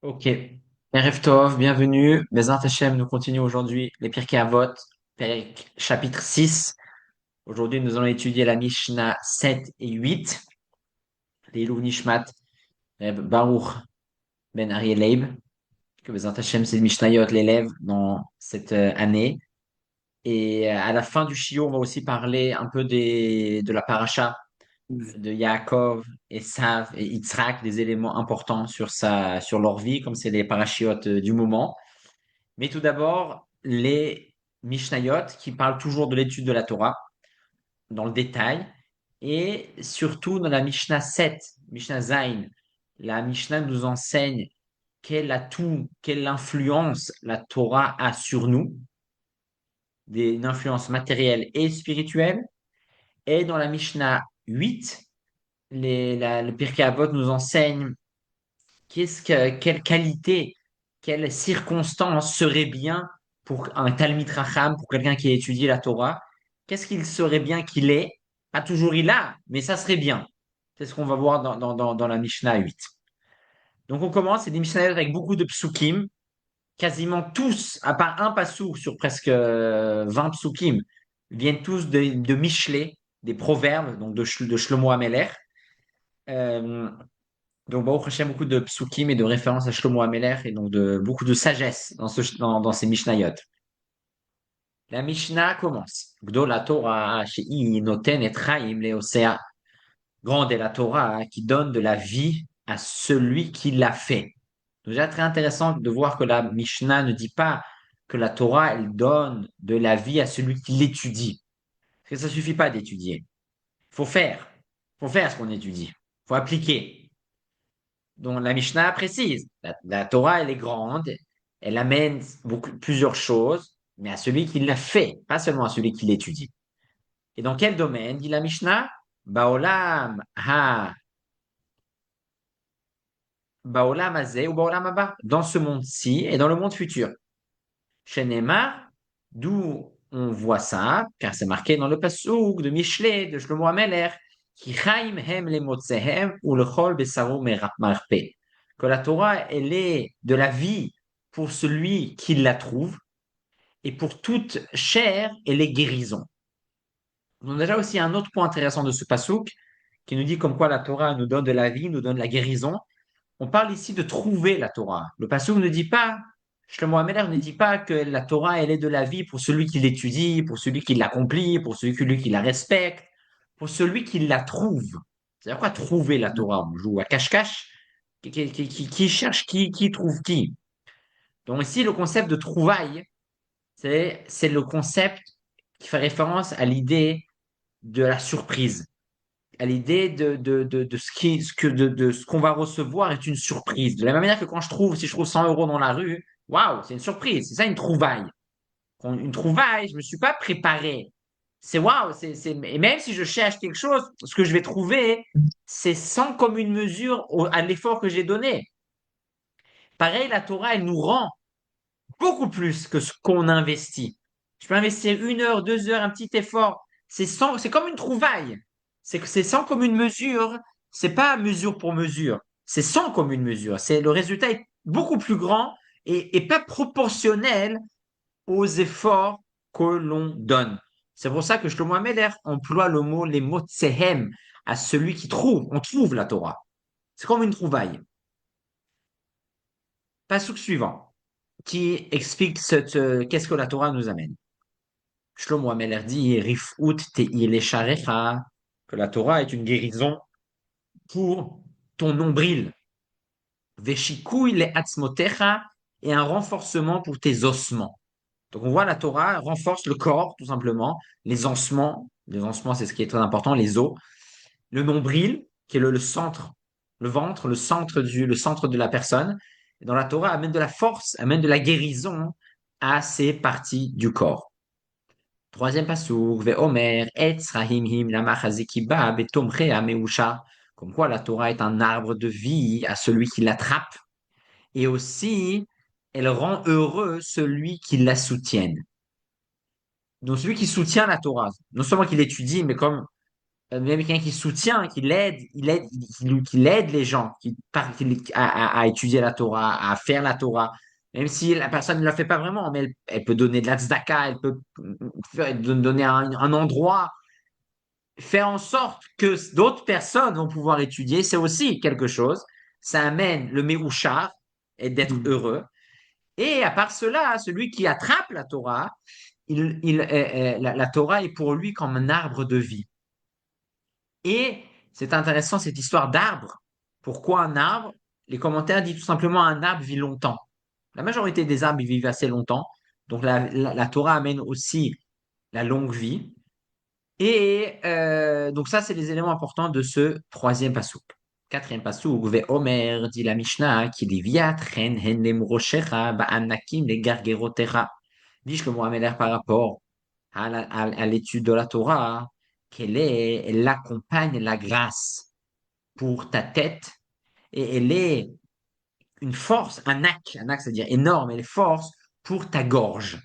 Ok. Erev Tov, bienvenue. Bezrat Hashem, nous continuons aujourd'hui les Pirkei Avot, chapitre 6. Aujourd'hui, nous allons étudier la Mishnah 7 et 8, les Ilou Nishmat, Reb Baruch Ben Ariel Leib, que Bezrat Hashem, c'est le Mishnayot l'élève dans cette année. Et à la fin du shiur, on va aussi parler un peu de la paracha de Yaakov, Esav et Yitzhak, des éléments importants sur leur vie, comme c'est les parachiotes du moment. Mais tout d'abord, les Mishnayot qui parlent toujours de l'étude de la Torah dans le détail et surtout dans la Mishnah 7, Mishnah Zain. La Mishnah nous enseigne quel atout, quelle influence la Torah a sur nous, une influence matérielle et spirituelle. Et dans la Mishnah 8, le Pirkei Avot nous enseigne quelle qualité, quelle circonstance serait bien pour un Talmid Racham, pour quelqu'un qui a étudié la Torah? Qu'est-ce qu'il serait bien qu'il ait? Pas toujours il a, mais ça serait bien. C'est ce qu'on va voir dans la Mishnah 8. Donc on commence, c'est des Mishnayot avec beaucoup de psukim, quasiment tous, à part un passouk sur presque 20 psukim, viennent tous de Michelet, des proverbes, donc de Shlomo Ameler. Euh, Donc, Baruch Hashem, beaucoup de psukim et de références à Shlomo HaMelech et donc beaucoup de sagesse dans ces Mishnayot. La Mishnah commence. Gdola Torah, she'i noten et chaim leosea. Grande est la Torah qui donne de la vie à celui qui l'a fait. Donc, déjà très intéressant de voir que la Mishnah ne dit pas que la Torah, elle donne de la vie à celui qui l'étudie. Parce que ça suffit pas d'étudier. Il faut faire. Il faut faire ce qu'on étudie. Il faut appliquer. Donc la Mishnah précise, la Torah, elle est grande, elle amène plusieurs choses, mais à celui qui l'a fait, pas seulement à celui qui l'étudie. Et dans quel domaine, dit la Mishnah? Baolam ha, baolam hazeh ou baolam haba, dans ce monde-ci et dans le monde futur. Chez Neymar, d'où on voit ça, car c'est marqué dans le Passouk de Michelet, de Shlomo HaMelech, qui chaim hem le motzehem ou le chol besaro marpe. Que la Torah, elle est de la vie pour celui qui la trouve, et pour toute chair, elle est guérison. On a déjà aussi un autre point intéressant de ce passouk, qui nous dit comme quoi la Torah nous donne de la vie, nous donne la guérison. On parle ici de trouver la Torah. Le passouk ne dit pas, Shlomo HaMelech ne dit pas que la Torah, elle est de la vie pour celui qui l'étudie, pour celui qui l'accomplit, pour celui qui la respecte, pour celui qui la trouve. C'est-à-dire quoi trouver la Torah? On joue à cache-cache. Qui cherche qui trouve qui? Donc ici, le concept de trouvaille, c'est le concept qui fait référence à l'idée de la surprise, à l'idée de ce qu'on va recevoir est une surprise. De la même manière que quand si je trouve 100 euros dans la rue, waouh, c'est une surprise. C'est ça une trouvaille. Une trouvaille, je me suis pas préparé. C'est waouh, et même si je cherche quelque chose, ce que je vais trouver, c'est sans commune mesure à l'effort que j'ai donné. Pareil, la Torah, elle nous rend beaucoup plus que ce qu'on investit. Je peux investir 1 heure, 2 heures, un petit effort. C'est comme une trouvaille. C'est sans commune mesure. C'est pas mesure pour mesure. C'est sans commune mesure. Le résultat est beaucoup plus grand et pas proportionnel aux efforts que l'on donne. C'est pour ça que Shlomo HaMelech emploie les mots tsehem à celui qui trouve. On trouve la Torah. C'est comme une trouvaille. Passouk suivant, qui explique qu'est-ce que la Torah nous amène. Shlomo Ameler dit Rifut te'il esharecha, que la Torah est une guérison pour ton nombril. Veshikui le atzmotecha, et un renforcement pour tes ossements. Donc on voit la Torah renforce le corps, tout simplement, les ossements. Les ossements, c'est ce qui est très important, les os. Le nombril, qui est le centre, le ventre, le centre de la personne. Et dans la Torah, amène de la force, amène de la guérison à ces parties du corps. Troisième passouk, Ve'omer, Etz Rahimhim Lamachazikiba Betomche Ameusha. Comme quoi la Torah est un arbre de vie à celui qui l'attrape. Et aussi, elle rend heureux celui qui la soutienne. Donc celui qui soutient la Torah, non seulement qu'il l'étudie, mais comme même quelqu'un qui soutient, qui l'aide, qu'il aide les gens à étudier la Torah, à faire la Torah. Même si la personne ne la fait pas vraiment, mais elle peut donner de la tzedaka, elle peut donner un endroit, faire en sorte que d'autres personnes vont pouvoir étudier, c'est aussi quelque chose. Ça amène le mérouchard et d'être Mm. heureux. Et à part cela, celui qui attrape la Torah, la Torah est pour lui comme un arbre de vie. Et c'est intéressant cette histoire d'arbre. Pourquoi un arbre? Les commentaires disent tout simplement un arbre vit longtemps. La majorité des arbres ils vivent assez longtemps. Donc la Torah amène aussi la longue vie. Et donc ça, c'est les éléments importants de ce troisième passouk. Quatrième passouk, Omer dit la Mishnah, qui dit Viatren hen lemroshecha ba'anakim le gargerotera. Dit que Mohamed par rapport à l'étude de la Torah, elle accompagne la grâce pour ta tête et elle est une force, un axe, c'est-à-dire énorme, elle est force pour ta gorge.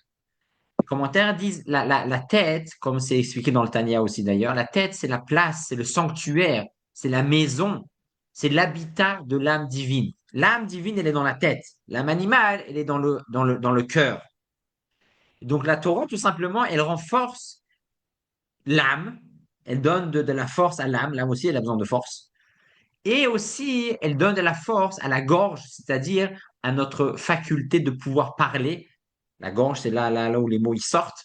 Les commentaires disent la tête, comme c'est expliqué dans le Tanya aussi d'ailleurs, la tête c'est la place, c'est le sanctuaire, c'est la maison, c'est l'habitat de l'âme divine. L'âme divine, elle est dans la tête. L'âme animale, elle est dans le cœur. Donc la Torah, tout simplement, elle renforce l'âme, elle donne de la force à l'âme, l'âme aussi, elle a besoin de force. Et aussi, elle donne de la force à la gorge, c'est-à-dire à notre faculté de pouvoir parler. La gorge, c'est là où les mots ils sortent.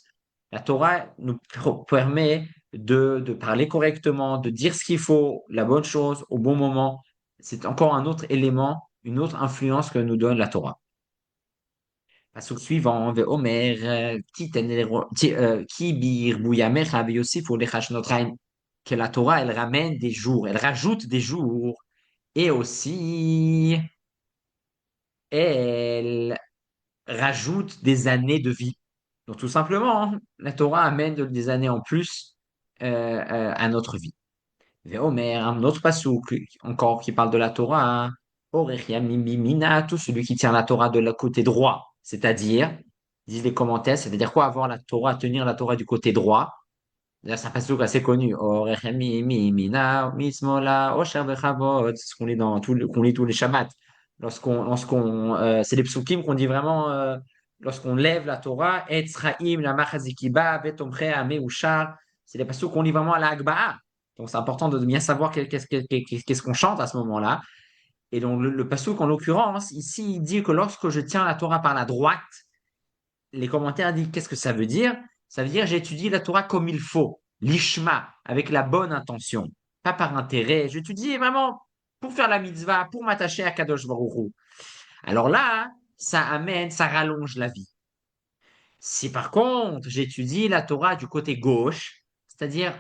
La Torah nous permet de parler correctement, de dire ce qu'il faut, la bonne chose, au bon moment. C'est encore un autre élément, une autre influence que nous donne la Torah. Pasuk suivant, Omer, Ki bir bouyamecha aussi pour les Chashnotraim, que la Torah, elle ramène des jours, elle rajoute des jours, et aussi, elle rajoute des années de vie. Donc, tout simplement, hein, la Torah amène des années en plus à notre vie. Omer, un autre pasuk, encore qui parle de la Torah, hein. Orechia mimimina, tout celui qui tient la Torah de la côté droit, c'est-à-dire, disent les commentaires, c'est-à-dire quoi avoir la Torah, tenir la Torah du côté droit. D'ailleurs, c'est un pasuk assez connu. Orechia mimimina, mismola, osher bechavod, c'est ce qu'on lit qu'on lit tous les Shabbats. C'est les psukim qu'on dit vraiment, lorsqu'on lève la Torah, Etzraim, la machazikiba, betomche, ameushar, c'est les pasuks qu'on lit vraiment à la Hagba'a. Donc, c'est important de bien savoir qu'est-ce qu'on chante à ce moment-là. Et donc, le pasuk, en l'occurrence, ici, il dit que lorsque je tiens la Torah par la droite, les commentaires disent qu'est-ce que ça veut dire? Ça veut dire j'étudie la Torah comme il faut, l'ishma, avec la bonne intention, pas par intérêt. J'étudie vraiment pour faire la mitzvah, pour m'attacher à Kadosh Baruch Hu. Alors là, ça rallonge la vie. Si par contre, j'étudie la Torah du côté gauche, c'est-à-dire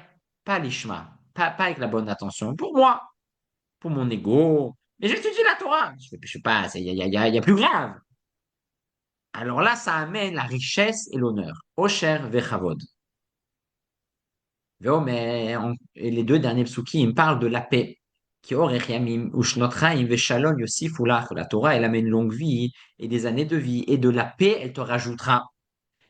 pas l'ishma, pas avec la bonne intention, pour moi, pour mon ego, mais j'étudie la Torah. Je sais pas, il y a plus grave. Alors là, ça amène la richesse et l'honneur. Osher vechavod. Et les deux derniers psukim, ils me parlent de la paix. Ki orech yamim ushnotraim veshalom yosif ulach. La Torah, elle amène une longue vie et des années de vie. Et de la paix, elle te rajoutera.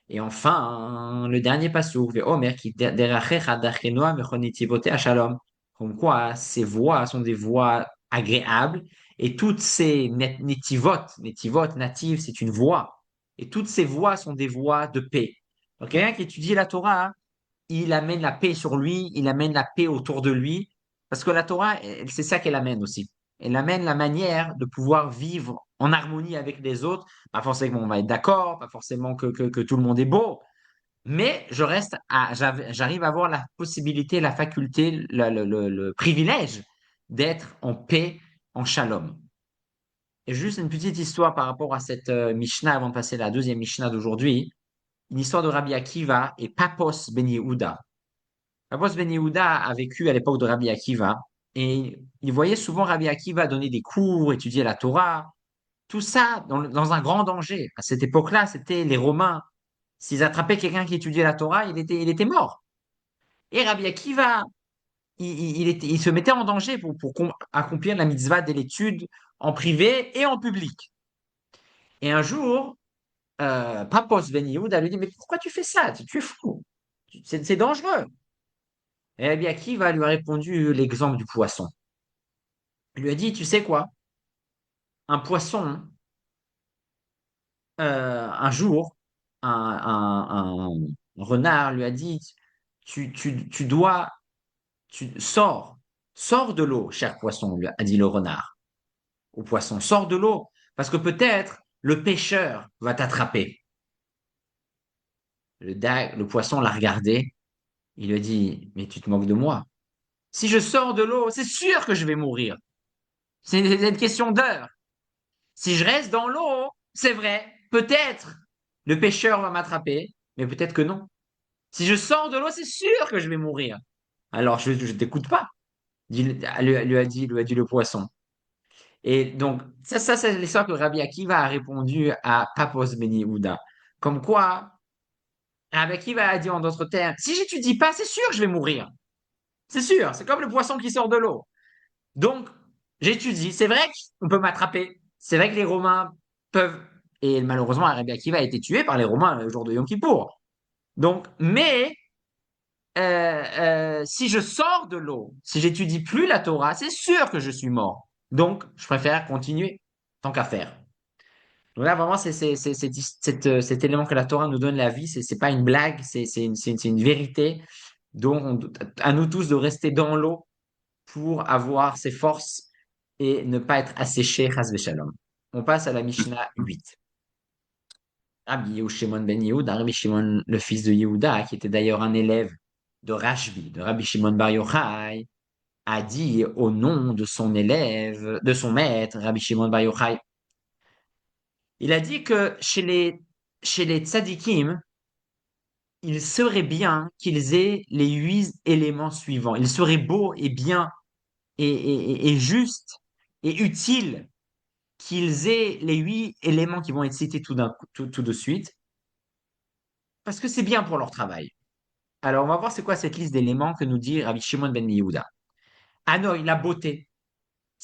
Et enfin, le dernier passouk, Ve'omer qui derachecha darchenoa mechonitivote shalom. Comme quoi, ces voies sont des voies agréables et toutes ces netivot, native, c'est une voie. Et toutes ces voies sont des voies de paix. Donc, quelqu'un qui étudie la Torah, hein, il amène la paix sur lui, il amène la paix autour de lui, parce que la Torah, c'est ça qu'elle amène aussi. Elle amène la manière de pouvoir vivre en harmonie avec les autres. Pas forcément on va être d'accord, pas forcément que tout le monde est beau, mais j'arrive à avoir la possibilité, la faculté, le privilège d'être en paix, en shalom. Et juste une petite histoire par rapport à cette Mishnah avant de passer à la deuxième Mishnah d'aujourd'hui. Une histoire de Rabbi Akiva et Papos Ben Yehuda. Papos Ben Yehuda a vécu à l'époque de Rabbi Akiva et il voyait souvent Rabbi Akiva donner des cours, étudier la Torah, tout ça dans un grand danger. À cette époque-là, c'était les Romains. S'ils attrapaient quelqu'un qui étudiait la Torah, il était mort. Et Rabbi Akiva, il se mettait en danger pour accomplir la mitzvah de l'étude en privé et en public. Et un jour, Papos Ben Yehuda lui dit, mais pourquoi tu fais ça? Tu es fou. C'est dangereux. Et Rabbi Akiva lui a répondu l'exemple du poisson. Il lui a dit, tu sais quoi? Un poisson, un jour, un renard lui a dit, tu dois, tu sors de l'eau, cher poisson, lui a dit le renard au poisson, sors de l'eau, parce que peut-être le pêcheur va t'attraper. Le poisson l'a regardé, il lui a dit, mais tu te moques de moi. Si je sors de l'eau, c'est sûr que je vais mourir. C'est une question d'heure. Si je reste dans l'eau, c'est vrai, peut-être le pêcheur va m'attraper, mais peut-être que non. Si je sors de l'eau, c'est sûr que je vais mourir. Alors je t'écoute pas, lui a dit le poisson. Et donc, ça c'est l'histoire que Rabbi Akiva a répondu à Papos Ben Yehuda. Comme quoi, Rabbi Akiva a dit en d'autres termes, si j'étudie pas, c'est sûr que je vais mourir. C'est sûr, c'est comme le poisson qui sort de l'eau. Donc, j'étudie. C'est vrai qu'on peut m'attraper. C'est vrai que les Romains peuvent. Et malheureusement, Rabbi Akiva a été tué par les Romains le jour de Yom Kippour. Donc, mais si je sors de l'eau, si j'étudie plus la Torah, c'est sûr que je suis mort. Donc, je préfère continuer tant qu'à faire. Donc là, vraiment, cet élément que la Torah nous donne la vie, c'est pas une blague, c'est une vérité. Donc, à nous tous de rester dans l'eau pour avoir ses forces et ne pas être asséché, chas v'shalom. On passe à la Mishnah 8. Rabbi Shimon ben Yehuda, Rabbi Shimon, le fils de Yehuda, qui était d'ailleurs un élève de Rashbi, de Rabbi Shimon Bar Yochai, a dit au nom de son élève, de son maître, Rabbi Shimon Bar Yochai, il a dit que chez les tzadikim, il serait bien qu'ils aient les 8 éléments suivants. Il serait beau et bien et juste et utile qu'ils aient les 8 éléments qui vont être cités tout de suite, parce que c'est bien pour leur travail. Alors, on va voir c'est quoi cette liste d'éléments que nous dit Rabbi Shimon ben Yehuda. Hanoï, la beauté.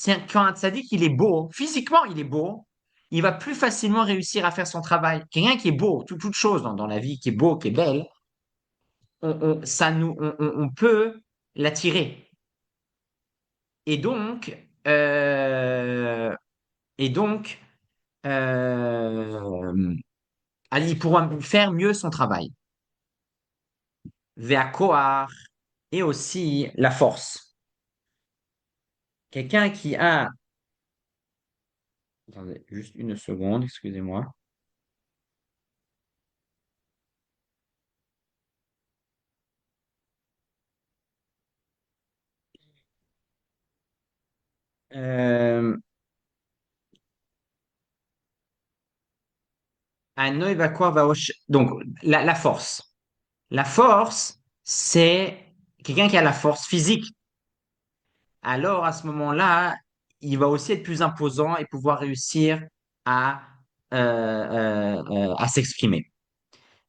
Quand un tzaddik, il est beau, physiquement, il est beau, il va plus facilement réussir à faire son travail. Quelqu'un qui est beau, toute chose dans la vie qui est beau, qui est belle, on peut l'attirer. Et donc, euh, et donc, euh, il pourra faire mieux son travail. Ve'akoar, et aussi la force. Quelqu'un qui a, attendez, juste une seconde, excusez-moi. Euh, Hanoï va donc la force. La force, c'est quelqu'un qui a la force physique. Alors à ce moment-là, il va aussi être plus imposant et pouvoir réussir à, à s'exprimer.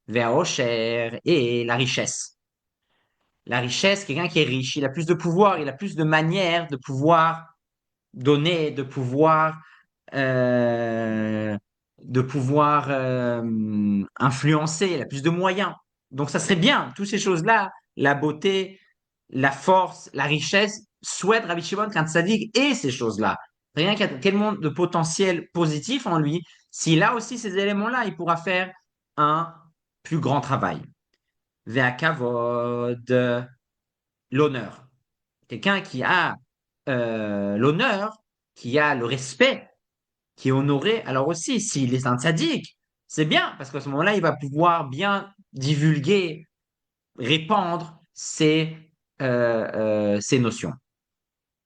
Vers Rocher et la richesse. La richesse, quelqu'un qui est riche, il a plus de pouvoir, il a plus de manières de pouvoir donner, euh, de pouvoir influencer, il a plus de moyens. Donc ça serait bien, toutes ces choses-là, la beauté, la force, la richesse, souhaite Rabbi Shimon qu'un tzaddik ait ces choses-là. Rien qu'il y a tellement de potentiel positif en lui, s'il a aussi ces éléments-là, il pourra faire un plus grand travail. Ve'akavod, l'honneur. Quelqu'un qui a l'honneur, qui a le respect, qui est honoré, alors aussi, s'il est un tzaddik, c'est bien, parce qu'à ce moment-là, il va pouvoir bien divulguer, répandre ses notions.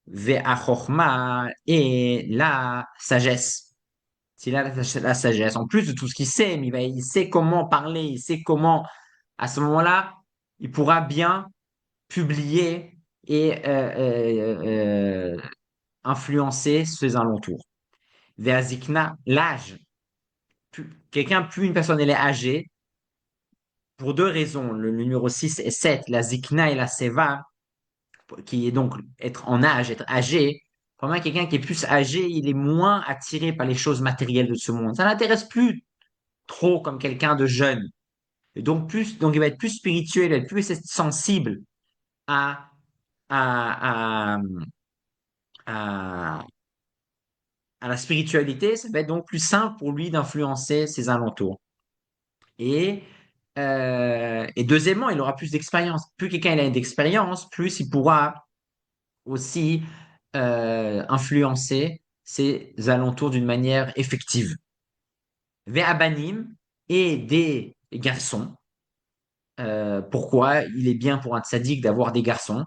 Ve'achorma et la sagesse. S'il a la sagesse, en plus de tout ce qu'il sait, mais il sait comment parler, il sait comment, à ce moment-là, il pourra bien publier et influencer ses alentours. Ve'azikna, l'âge. Quelqu'un, plus une personne elle est âgée, pour 2 raisons. Le numéro 6 et 7, la zikna et la seva, qui est donc être en âge, être âgé. Vraiment, quelqu'un qui est plus âgé, il est moins attiré par les choses matérielles de ce monde. Ça n'intéresse plus trop comme quelqu'un de jeune. Et donc, il va être plus spirituel, il va être plus sensible à à, à, à, à la spiritualité, ça va être donc plus simple pour lui d'influencer ses alentours. Et, et deuxièmement, il aura plus d'expérience. Plus quelqu'un il a d'expérience, plus il pourra aussi influencer ses alentours d'une manière effective. Ve'abanim et des garçons. Pourquoi il est bien pour un tzaddik d'avoir des garçons?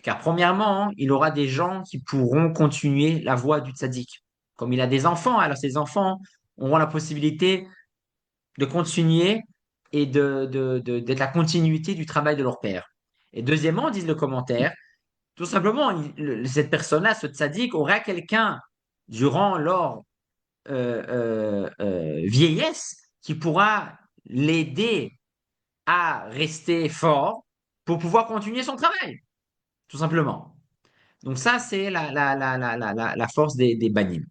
Car premièrement, hein, il aura des gens qui pourront continuer la voie du tzaddik. Comme il a des enfants, alors ses enfants auront la possibilité de continuer et d'être la continuité du travail de leur père. Et deuxièmement, disent le commentaire, tout simplement, cette personne-là, ce tzaddik, aura quelqu'un durant leur vieillesse qui pourra l'aider à rester fort pour pouvoir continuer son travail, tout simplement. Donc ça, c'est la force des banim.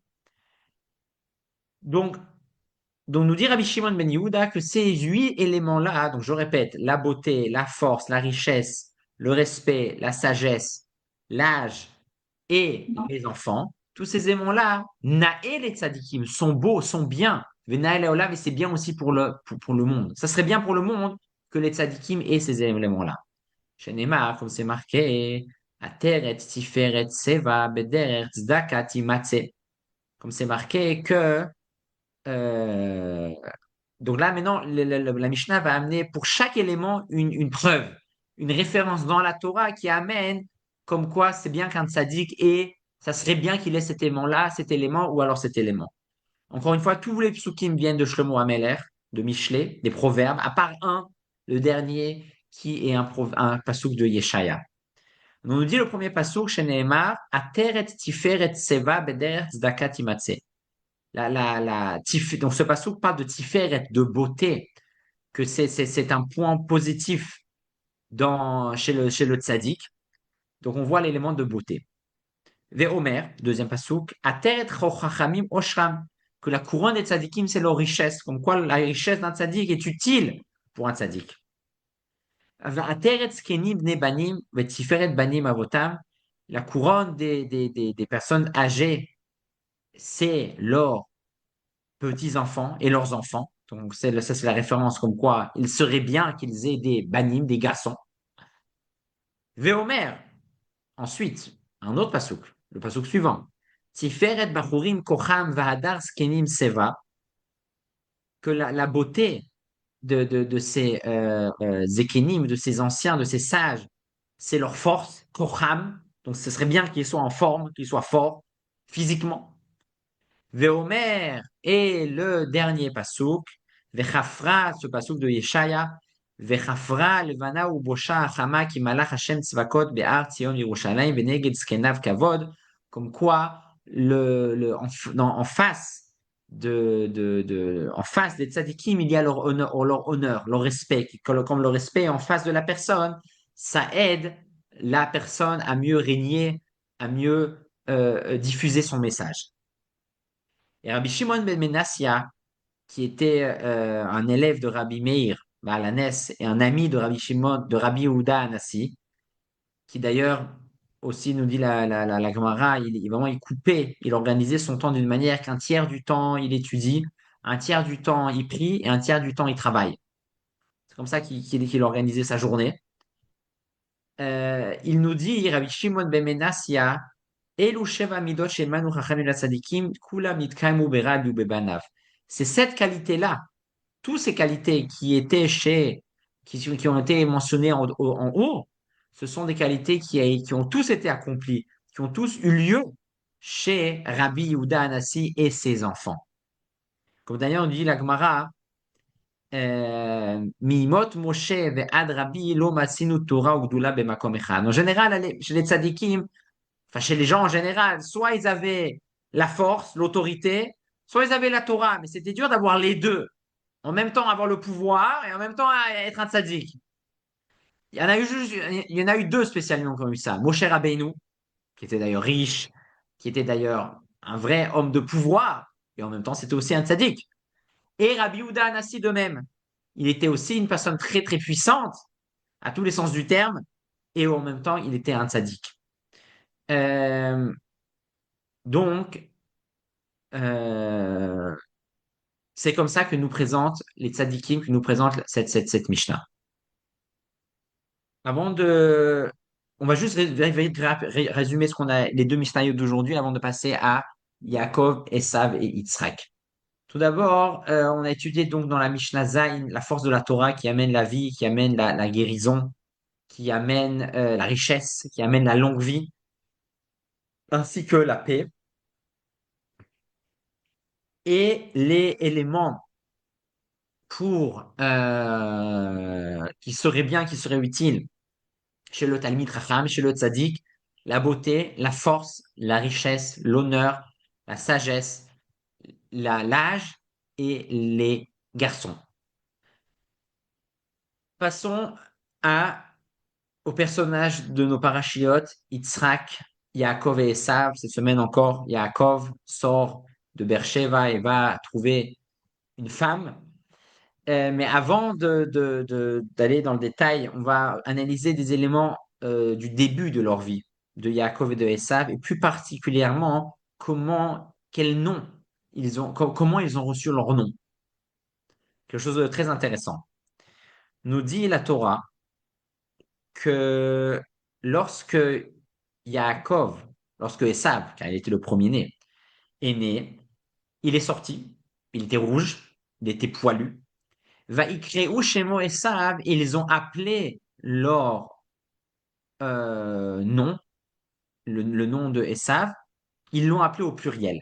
Donc, donc nous dit Rabbi Shimon ben Yehuda que ces 8 éléments-là, donc je répète, la beauté, la force, la richesse, le respect, la sagesse, l'âge et les enfants, tous ces éléments-là, Naël et Tzadikim, sont beaux, sont bien. Venaël et Olam, et c'est bien aussi pour le monde. Ça serait bien pour le monde que les Tzadikim aient ces éléments-là. Chez Neymar, comme c'est marqué, Ateret, Tiferet, Seva, Bederer, Tzedaka, Timatse. Comme c'est marqué que euh, donc là, maintenant, la Mishnah va amener pour chaque élément une preuve, une référence dans la Torah qui amène comme quoi c'est bien qu'un tzaddik et ça serait bien qu'il ait cet élément-là, cet élément ou alors cet élément. Encore une fois, tous les psukim viennent de Shlomo Ameler, de Michelet, des proverbes, à part un, le dernier, qui est un pasuk de Yeshaya. On nous dit le premier pasuk chez Nehemar, Ateret tiferet seva beder tzedaka timatse. Donc ce pasuk parle de tiferet, de beauté, que c'est un point positif chez le tzaddik. Donc on voit l'élément de beauté. Ve'omer, deuxième pasuk, Ateret chochachamim oshram, que la couronne des tzaddikim, c'est leur richesse, comme quoi la richesse d'un tzaddik est utile pour un tzaddik. Ateret zkenim bnei banim, ve'tiferet banim avotam, la couronne des personnes âgées, c'est leurs petits-enfants et leurs enfants. Donc ça, c'est la référence comme quoi il serait bien qu'ils aient des banim, des garçons. Veomer, ensuite, un autre pasouk, le pasouk suivant. Tiferet bachurim kocham vahadar skenim seva, que la beauté de ces zekenim, de ces anciens, de ces sages, c'est leur force, kocham, donc ce serait bien qu'ils soient en forme, qu'ils soient forts physiquement. Veomer, et le dernier pasouk, Vechafra, ce pasouk de Yeshaya, Vechafra levana ou bosha achama ki malach Hashem tzvakot be'ar Tzion Yerushalayim beneged skenav kavod, comme quoi en face en face des tzadikim, il y a leur honneur, leur respect, comme le respect en face de la personne, ça aide la personne à mieux régner, à mieux diffuser son message. Et Rabbi Shimon ben Menassia, qui était un élève de Rabbi Meir Baalanes et un ami de Rabbi Shimon, de Rabbi Yehuda Anassi, qui d'ailleurs aussi nous dit la Gemara, vraiment il coupait, il organisait son temps d'une manière qu'un tiers du temps il étudie, un tiers du temps il prie et un tiers du temps il travaille. C'est comme ça qu'il organisait sa journée. Il nous dit, Rabbi Shimon ben Menassia, Elu sheva midot shemanu chachamim tzadikim, kula mitkaimu berabi ubebanav. C'est cette qualité-là, toutes ces qualités qui ont été mentionnées en haut, ce sont des qualités qui ont tous été accomplies, qui ont tous eu lieu chez Rabbi Yehuda Anassi et ses enfants. Comme d'ailleurs on dit la Gemara, Mimot Moshe ve'ad Rabbi lo matsinu Torah ugdula bemakom echad. En général, chez les tzadikim, enfin chez les gens en général, soit ils avaient la force, l'autorité, soit ils avaient la Torah, mais c'était dur d'avoir les deux. En même temps avoir le pouvoir et en même temps être un tzaddik. Il y en a eu deux spécialement qui ont eu ça. Moshe Rabbeinu, qui était d'ailleurs riche, qui était d'ailleurs un vrai homme de pouvoir, et en même temps c'était aussi un tzaddik. Et Rabbi Yehuda Anassi de même. Il était aussi une personne très très puissante, à tous les sens du terme, et en même temps, il était un tzaddik. Euh, donc, euh, c'est comme ça que nous présente les tzaddikim, que nous présente cette Mishnah. Avant de, on va juste résumer ce qu'on a, les deux Mishnayot d'aujourd'hui avant de passer à Yaakov, Esav et Yitzhak. Tout d'abord, on a étudié donc dans la Mishnah Zayin la force de la Torah qui amène la vie, qui amène la guérison, qui amène la richesse, qui amène la longue vie, ainsi que la paix. Et les éléments pour qui seraient bien, qui seraient utiles chez le Talmid Racham, chez le Tzaddik, la beauté, la force, la richesse, l'honneur, la sagesse, l'âge et les garçons. Passons à, aux personnages de nos parachiotes, Yitzhak, Yaakov et Esav. Cette semaine encore, Yaakov sort de Beersheba et va trouver une femme. Mais avant d'aller dans le détail, on va analyser des éléments du début de leur vie, de Yaakov et de Esav, et plus particulièrement quel nom comment ils ont reçu leur nom. Quelque chose de très intéressant. Nous dit la Torah que lorsque Yaakov, lorsque Esav, car il était le premier-né, est né, il est sorti, il était rouge, il était poilu. Vaikreu Shemo Esav, ils ont appelé leur nom, le nom de Esav, ils l'ont appelé au pluriel.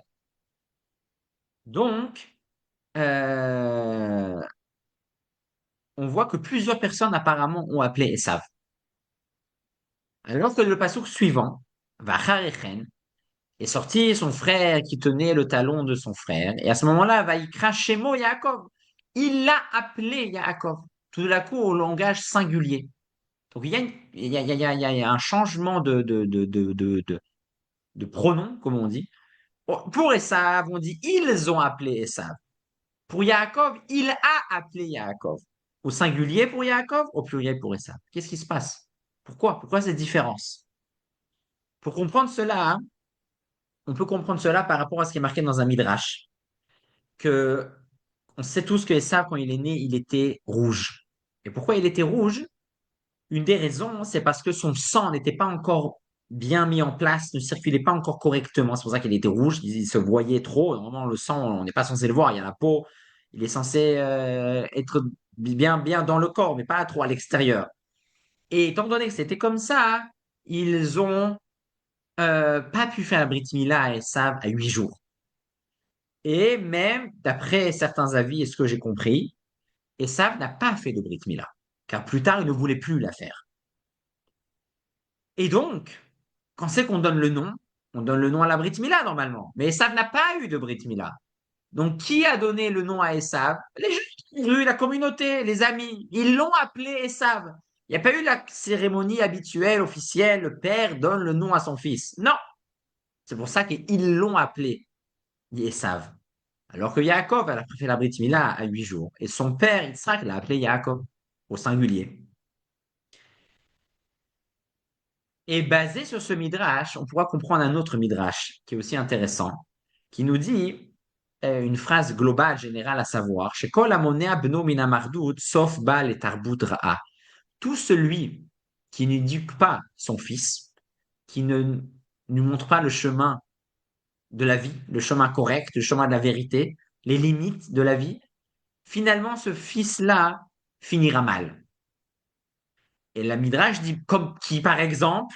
Donc, euh, on voit que plusieurs personnes apparemment ont appelé Esav. Alors que le passouk suivant, Vacharechen, est sorti son frère qui tenait le talon de son frère. Et à ce moment-là, Vaikra Shemo Yaakov. Il l'a appelé Yaakov. Tout d'un coup, au langage singulier. Donc, il y a, il y a un changement de pronom, comme on dit. Pour Esav, on dit ils ont appelé Esav. Pour Yaakov, il a appelé Yaakov. Au singulier pour Yaakov, au pluriel pour Esav. Qu'est-ce qui se passe? Pourquoi? Pourquoi cette différence? Pour comprendre cela, hein, on peut comprendre cela par rapport à ce qui est marqué dans un midrash, que on sait tous que Esav, quand il est né, il était rouge. Et pourquoi il était rouge? Une des raisons, c'est parce que son sang n'était pas encore bien mis en place, ne circulait pas encore correctement. C'est pour ça qu'il était rouge, il se voyait trop. Normalement, le sang, on n'est pas censé le voir. Il y a la peau, il est censé être bien dans le corps, mais pas trop à l'extérieur. Et étant donné que c'était comme ça, ils ont pas pu faire la Brit Mila à Esav à 8 jours. Et même, d'après certains avis et ce que j'ai compris, Esav n'a pas fait de Brit Mila, car plus tard, il ne voulait plus la faire. Et donc, quand c'est qu'on donne le nom, on donne le nom à la Brit Mila normalement. Mais Esav n'a pas eu de Brit Mila. Donc, qui a donné le nom à Esav? Les gens, la communauté, les amis. Ils l'ont appelé Esav. Il n'y a pas eu la cérémonie habituelle, officielle. Le père donne le nom à son fils. Non. C'est pour ça qu'ils l'ont appelé Esav. Alors que Yaakov, elle a fait la Brit Mila à 8 jours. Et son père, Yitzhak, l'a appelé Yaakov, au singulier. Et basé sur ce midrash, on pourra comprendre un autre midrash qui est aussi intéressant, qui nous dit une phrase globale, générale, à savoir, Shekol amonea beno mina mardut, sauf bal et tarbut ra'a. Tout celui qui n'éduque pas son fils, qui ne nous montre pas le chemin de la vie, le chemin correct, le chemin de la vérité, les limites de la vie, finalement, ce fils-là finira mal. Et la midrash dit, comme qui, par exemple,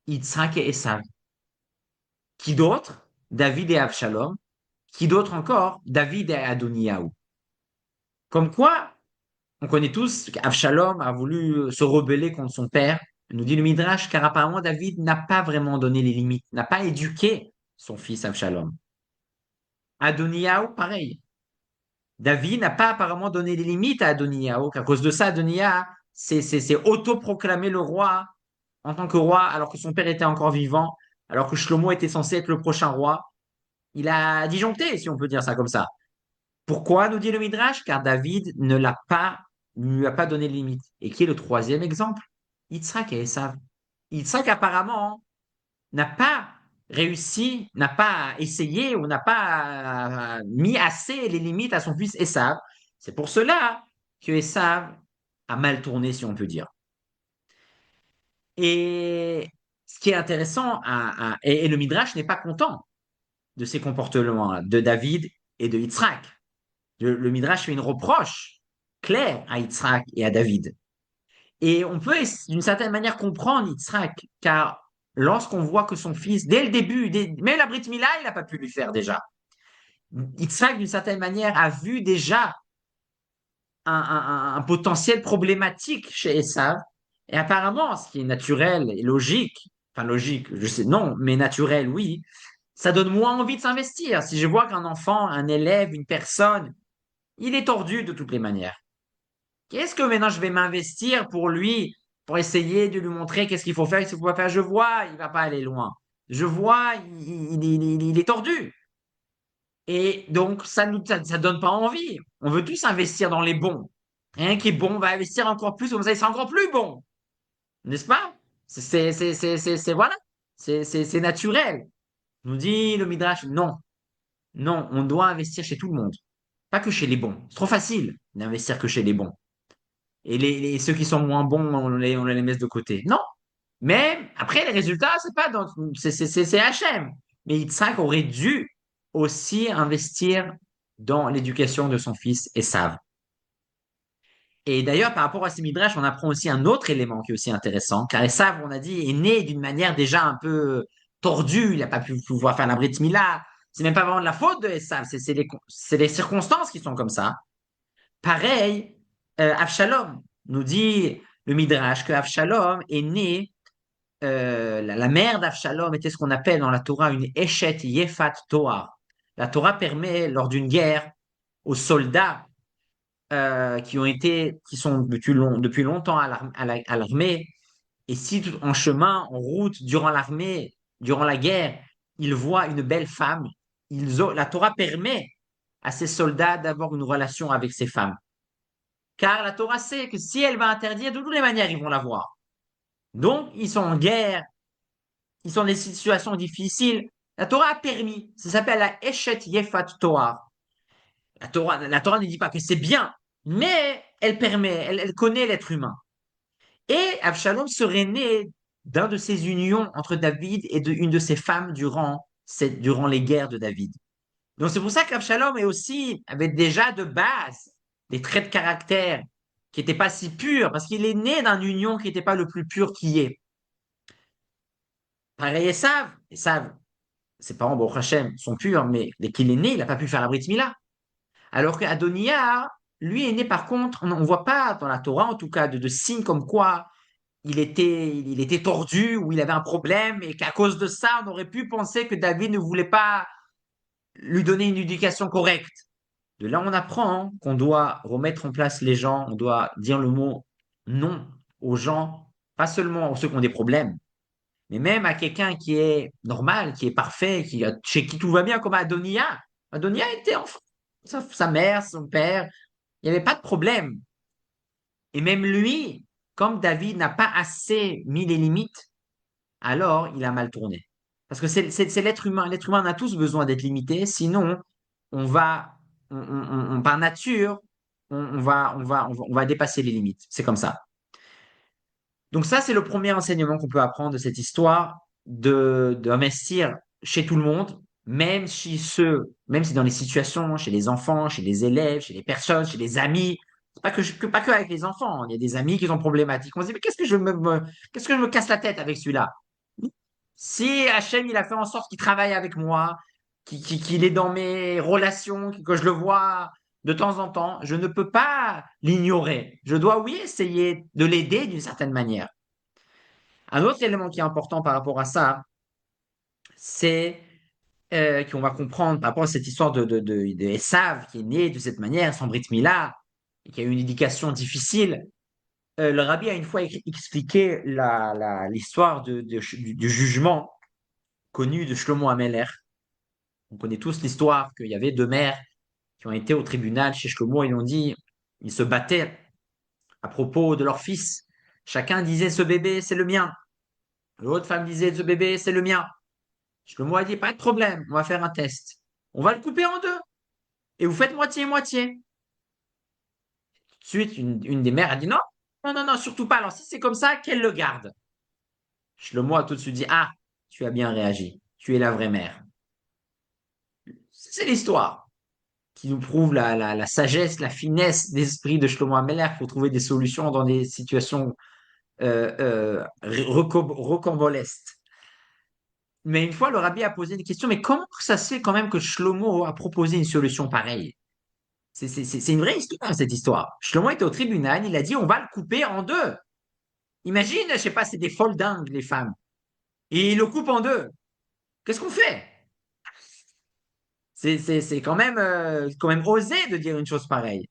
Yitzhak et Esav. Qui d'autre? David et Absalom. Qui d'autre encore? David et Adoniaou. Comme quoi, on connaît tous qu'Absalom a voulu se rebeller contre son père, nous dit le Midrash, car apparemment David n'a pas vraiment donné les limites, n'a pas éduqué son fils Absalom. Adoniaou, pareil. David n'a pas apparemment donné les limites à Adoniaou, qu'à cause de ça, Adoniaou s'est autoproclamé le roi en tant que roi, alors que son père était encore vivant, alors que Shlomo était censé être le prochain roi. Il a disjoncté, si on peut dire ça comme ça. Pourquoi, nous dit le Midrash? Car David ne lui a pas donné de limite. Et qui est le troisième exemple? Yitzhak et Esav. Yitzhak, apparemment, n'a pas réussi, n'a pas essayé ou n'a pas mis assez les limites à son fils Esav. C'est pour cela que Esav a mal tourné, si on peut dire. Et ce qui est intéressant, et le Midrash n'est pas content de ces comportements de David et de Yitzhak. Le Midrash fait une reproche claire à Yitzhak et à David. Et on peut d'une certaine manière comprendre Yitzhak, car lorsqu'on voit que son fils, dès le début, même la Brit Mila, il n'a pas pu lui faire déjà. Yitzhak, d'une certaine manière, a vu déjà un potentiel problématique chez Esav. Et apparemment, ce qui est naturel et logique, enfin logique, je sais, non, mais naturel, oui, ça donne moins envie de s'investir. Si je vois qu'un enfant, un élève, une personne, il est tordu de toutes les manières. Qu'est-ce que maintenant je vais m'investir pour lui, pour essayer de lui montrer qu'est-ce qu'il faut faire, qu'est-ce qu'il faut pas faire? Je vois, il va pas aller loin. Je vois, il est tordu. Et donc, ça donne pas envie. On veut tous investir dans les bons. Rien qui est bon, on va investir encore plus, comme ça, il sera encore plus bon. N'est-ce pas? Voilà. C'est naturel. Nous dit le Midrash, non. Non, on doit investir chez tout le monde. Pas que chez les bons. C'est trop facile d'investir que chez les bons. Et ceux qui sont moins bons, on les laisse de côté. Non. Mais après, les résultats, c'est pas dans, c'est HM. Mais Yitzhak aurait dû aussi investir dans l'éducation de son fils Esav. Et d'ailleurs, par rapport à ces midrash, on apprend aussi un autre élément qui est aussi intéressant, car Esav, on a dit, est né d'une manière déjà un peu tordue. Il n'a pas pu pouvoir faire la Brit Mila. C'est même pas vraiment de la faute de Esav, c'est les circonstances qui sont comme ça. Pareil, Avshalom nous dit le midrash que Avshalom est né. La mère d'Avshalom était ce qu'on appelle dans la Torah une Eshet Yefat Toar. La Torah permet, lors d'une guerre, aux soldats qui sont depuis longtemps à l'armée, et si en chemin, en route, durant la guerre, ils voient une belle femme, la Torah permet à ces soldats d'avoir une relation avec ces femmes. Car la Torah sait que si elle va interdire, de toutes les manières, ils vont la voir. Donc, ils sont en guerre, ils sont dans des situations difficiles. La Torah a permis. Ça s'appelle la Eshet Yefat Torah. La Torah ne dit pas que c'est bien, mais elle permet, elle connaît l'être humain. Et Absalom serait né d'un de ces unions entre David et une de ses femmes durant les guerres de David. Donc c'est pour ça qu'Absalom avait déjà de base des traits de caractère qui n'étaient pas si purs, parce qu'il est né d'une union qui n'était pas le plus pur qui est. Pareil, Esav, ses parents, bon, Hachem, sont purs, mais dès qu'il est né, il n'a pas pu faire la Brit Mila. Alors qu'Adonia, lui, est né par contre, on ne voit pas dans la Torah, en tout cas, de signes comme quoi il était tordu ou il avait un problème et qu'à cause de ça, on aurait pu penser que David ne voulait pas lui donner une éducation correcte. De là, on apprend qu'on doit remettre en place les gens, on doit dire le mot non aux gens, pas seulement aux ceux qui ont des problèmes, mais même à quelqu'un qui est normal, qui est parfait, chez qui tout va bien, comme Adonia. Adonia était enfant. Sa mère, son père, il n'y avait pas de problème. Et même lui, comme David n'a pas assez mis les limites, alors il a mal tourné. Parce que c'est l'être humain. L'être humain a tous besoin d'être limité, sinon on va, par nature, on va dépasser les limites. C'est comme ça. Donc ça, c'est le premier enseignement qu'on peut apprendre de cette histoire d'investir chez tout le monde, même si dans les situations, chez les enfants, chez les élèves, chez les personnes, chez les amis, c'est pas que avec les enfants. Il y a des amis qui sont problématiques. On se dit, mais qu'est-ce que je me casse la tête avec celui-là? Si Hachem, il a fait en sorte qu'il travaille avec moi, qu'il est dans mes relations, que je le vois de temps en temps, je ne peux pas l'ignorer. Je dois, oui, essayer de l'aider d'une certaine manière. Un autre élément qui est important par rapport à ça, c'est qu'on va comprendre par rapport à cette histoire de Esav qui est né de cette manière, sans Brit Mila, et qui a eu une éducation difficile. Le rabbi a une fois expliqué l'histoire du jugement connu de Shlomo Ameler. On connaît tous l'histoire qu'il y avait deux mères qui ont été au tribunal chez Shlomo et ils ont dit, ils se battaient à propos de leur fils Chacun disait ce bébé, c'est le mien. L'autre femme disait ce bébé, c'est le mien. Shlomo a dit, pas de problème, on va faire un test. On va le couper en deux. Et vous faites moitié-moitié. Ensuite, une des mères a dit, non, non, non, non, surtout pas. Alors si c'est comme ça, qu'elle le garde. Shlomo a tout de suite dit, ah, tu as bien réagi. Tu es la vraie mère. C'est l'histoire qui nous prouve la sagesse, la finesse d'esprit de Shlomo Ameler pour trouver des solutions dans des situations rocambolesques. Mais une fois, le rabbi a posé une question, mais comment ça se fait quand même que Shlomo a proposé une solution pareille? C'est une vraie histoire, cette histoire. Shlomo était au tribunal, il a dit, on va le couper en deux. Imagine, je sais pas, c'est des folles dingues, les femmes. Et il le coupe en deux. Qu'est-ce qu'on fait? C'est quand même osé de dire une chose pareille.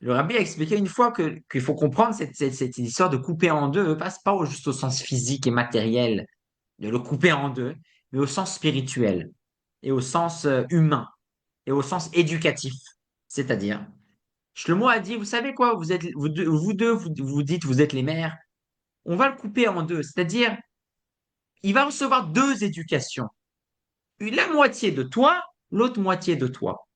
Le rabbi a expliqué une fois qu'il faut comprendre cette histoire de couper en deux, ne passe pas juste au sens physique et matériel, de le couper en deux, mais au sens spirituel et au sens humain et au sens éducatif. C'est-à-dire, Shlomo a dit, vous savez quoi, vous dites, vous êtes les mères, on va le couper en deux. C'est-à-dire, il va recevoir deux éducations. La moitié de toi, l'autre moitié de toi.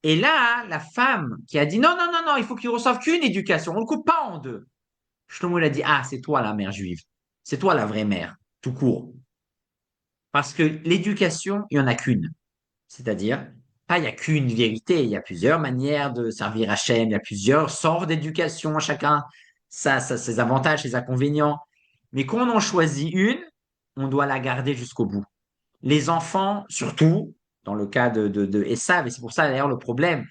Et là, la femme qui a dit, non, non, non, non, il faut qu'il reçoive qu'une éducation, on ne le coupe pas en deux. Shlomo l'a dit, ah, c'est toi la mère juive. C'est toi la vraie mère, tout court. Parce que l'éducation, il n'y en a qu'une. C'est-à-dire, pas il n'y a qu'une vérité, il y a plusieurs manières de servir Hachem, il y a plusieurs sortes d'éducation, chacun ses avantages, ses inconvénients. Mais quand on en choisit une, on doit la garder jusqu'au bout. Les enfants, surtout, dans le cas de Esav, et c'est pour ça d'ailleurs le problème,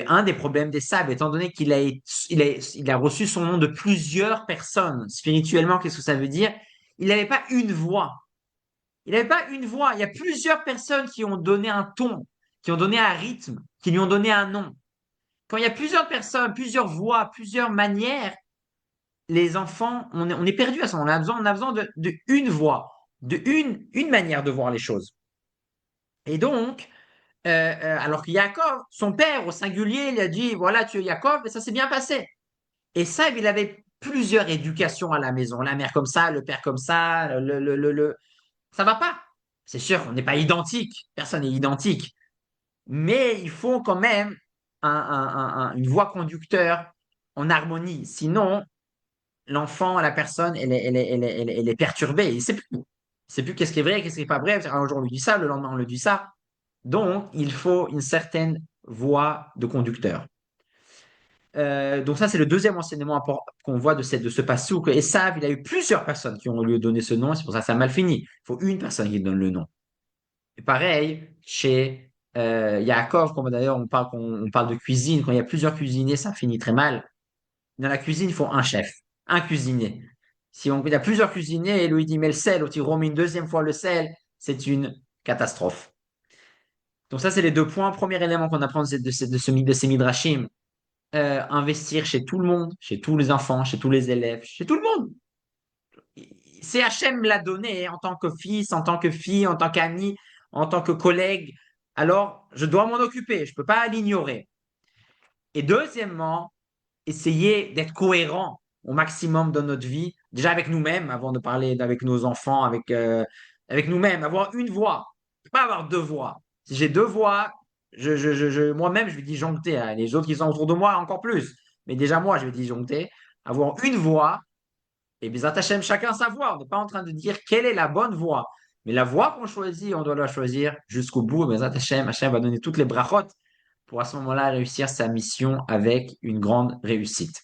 un des problèmes d'Esav, étant donné il a reçu son nom de plusieurs personnes, spirituellement, qu'est-ce que ça veut dire? Il n'avait pas une voix. Il n'avait pas une voix. Il y a plusieurs personnes qui ont donné un ton, qui ont donné un rythme, qui lui ont donné un nom. Quand il y a plusieurs personnes, plusieurs voix, plusieurs manières, les enfants, on est perdu à ce moment. On a besoin de une voix, une manière de voir les choses. Et donc, alors que Yaakov, son père au singulier, il a dit, voilà, tu es Yaakov, et ça s'est bien passé. Et ça, il avait plusieurs éducations à la maison. La mère comme ça, le père comme ça, ça va pas. C'est sûr, on n'est pas identique. Personne n'est identique. Mais il faut quand même une voix conducteur en harmonie. Sinon, l'enfant, la personne, elle est perturbée. Il ne sait plus. Il ne sait plus qu'est-ce qui est vrai, qu'est-ce qui n'est pas vrai. Un jour, on lui dit ça, le lendemain, on lui dit ça. Donc, il faut une certaine voix de conducteur. Donc ça, c'est le deuxième enseignement qu'on voit de ce passage. Que Esav, il a eu plusieurs personnes qui ont lui donné ce nom. C'est pour ça que ça a mal fini. Il faut une personne qui donne le nom. Et pareil, chez Yaakov, comme d'ailleurs on parle de cuisine, quand il y a plusieurs cuisiniers, ça finit très mal. Dans la cuisine, il faut un chef, un cuisinier. Si il y a plusieurs cuisiniers et lui dit, mais le sel, il remet une deuxième fois le sel, c'est une catastrophe. Donc ça, c'est les deux points. Premier élément qu'on apprend de ces midrashim, investir chez tout le monde, chez tous les enfants, chez tous les élèves, chez tout le monde. C'est Hachem l'a donné en tant que fils, en tant que fille, en tant qu'ami, en tant que collègue. Alors, je dois m'en occuper, je ne peux pas l'ignorer. Et deuxièmement, essayer d'être cohérent au maximum dans notre vie, déjà avec nous-mêmes, avant de parler avec nos enfants, avec nous-mêmes, avoir une voix, pas avoir deux voix. Si j'ai deux voix, moi-même, je vais disjoncter. Hein. Les autres qui sont autour de moi, encore plus. Mais déjà, moi, je vais disjoncter. Avoir une voix, et bien, Hachem, chacun sa voix. On n'est pas en train de dire quelle est la bonne voie. Mais la voie qu'on choisit, on doit la choisir jusqu'au bout. Mais Hachem va donner toutes les brachot pour à ce moment-là réussir sa mission avec une grande réussite.